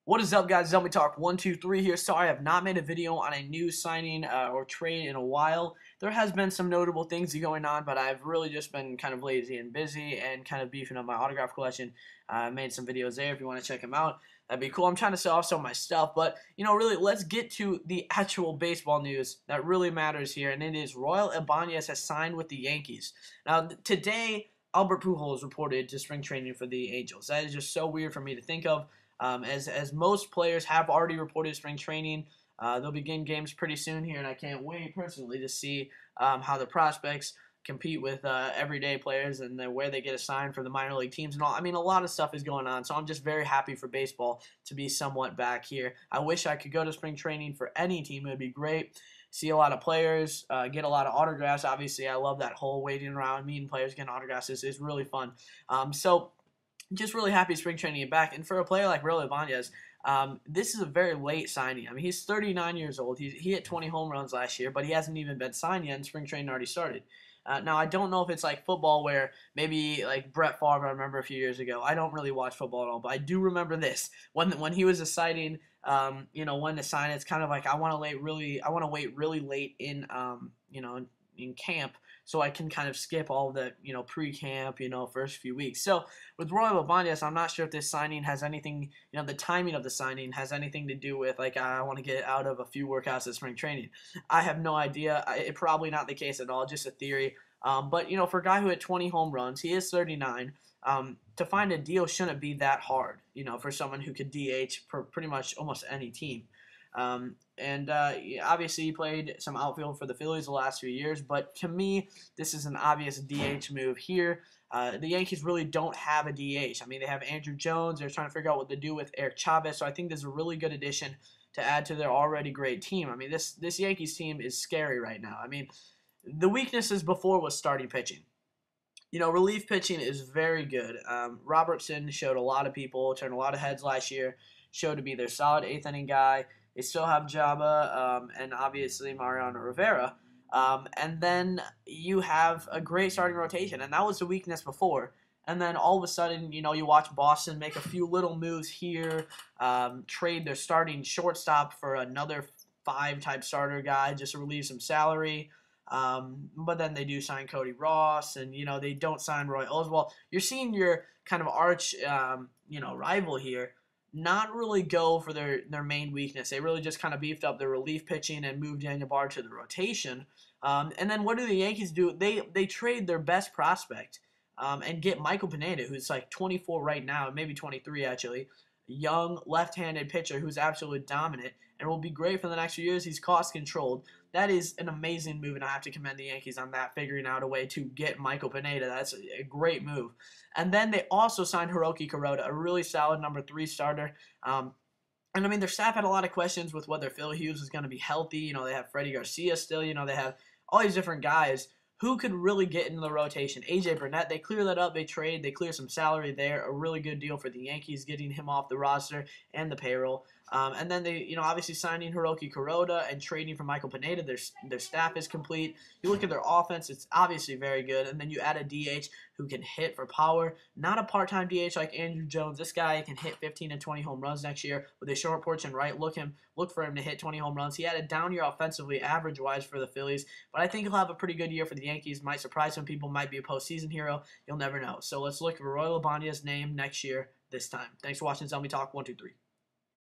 What is up, guys? Let me talk 123 here. Sorry, I have not made a video on a new signing or trade in a while. There has been some notable things going on, but I've really just been kind of lazy and busy and kind of beefing up my autograph collection. I made some videos there if you want to check them out. That'd be cool. I'm trying to sell off some of my stuff, but really, let's get to the actual baseball news that really matters here, and it is Raul Ibanez has signed with the Yankees. Now, today, Albert Pujols reported to spring training for the Angels. That is just so weird for me to think of. As most players have already reported spring training, they'll begin games pretty soon here, and I can't wait personally to see how the prospects compete with everyday players and where they get assigned for the minor league teams and all. I mean, a lot of stuff is going on, so I'm just very happy for baseball to be somewhat back here. I wish I could go to spring training for any team. It would be great. See a lot of players, get a lot of autographs. Obviously, I love that whole waiting around, meeting players, getting autographs. It's really fun. So just really happy spring training is back. And for a player like Raul Ibanez, this is a very late signing. I mean, he's 39 years old. He hit 20 home runs last year, but he hasn't even been signed yet, and spring training already started. Now, I don't know if it's like football where maybe like Brett Favre, I remember a few years ago. I don't really watch football at all, but I do remember this. When he was deciding, when to sign, it's kind of like I want to wait really late in, in camp, so I can kind of skip all the, pre-camp, first few weeks. So with Raul Ibanez, I'm not sure if this signing has anything, the timing of the signing has anything to do with, like, I want to get out of a few workouts at spring training. I have no idea. It's probably not the case at all, just a theory. But, for a guy who hit 20 home runs, he is 39, to find a deal shouldn't be that hard, for someone who could DH for pretty much almost any team. Obviously he played some outfield for the Phillies the last few years, but to me, this is an obvious DH move here. The Yankees really don't have a DH. I mean, they have Andrew Jones. They're trying to figure out what to do with Eric Chavez, so I think this is a really good addition to add to their already great team. I mean, this Yankees team is scary right now. I mean, the weaknesses before was starting pitching. Relief pitching is very good. Robertson showed a lot of people, turned a lot of heads last year, showed to be their solid eighth inning guy. They still have Jabba and obviously Mariano Rivera. And then you have a great starting rotation, and that was the weakness before. And then all of a sudden, you watch Boston make a few little moves here, trade their starting shortstop for another 5-type starter guy just to relieve some salary. But then they do sign Cody Ross, and they don't sign Roy Oswalt. You're seeing your kind of arch rival here not really go for their main weakness. They really just kind of beefed up their relief pitching and moved Daniel Bard to the rotation. And then what do the Yankees do? They trade their best prospect and get Michael Pineda, who's like 24 right now, maybe 23 actually. Young left-handed pitcher who's absolutely dominant and will be great for the next few years. He's cost-controlled. That is an amazing move, and I have to commend the Yankees on that, figuring out a way to get Michael Pineda. That's a great move. And then they also signed Hiroki Kuroda, a really solid number 3 starter. And I mean, their staff had a lot of questions with whether Phil Hughes was going to be healthy. They have Freddie Garcia still. They have all these different guys who could really get into the rotation. A.J. Burnett, they clear that up. They trade. They clear some salary there. A really good deal for the Yankees, getting him off the roster and the payroll. And then they, obviously signing Hiroki Kuroda and trading for Michael Pineda. Their staff is complete. You look at their offense, it's obviously very good. And then you add a DH who can hit for power. Not a part-time DH like Andrew Jones. This guy can hit 15 and 20 home runs next year with a short porch and right. Look for him to hit 20 home runs. He had a down year offensively, average-wise for the Phillies. But I think he'll have a pretty good year for the Yankees. Might surprise some people. Might be a postseason hero. You'll never know. So let's look for Raul Ibanez's name next year this time. Thanks for watching. Tell Me Talk 123.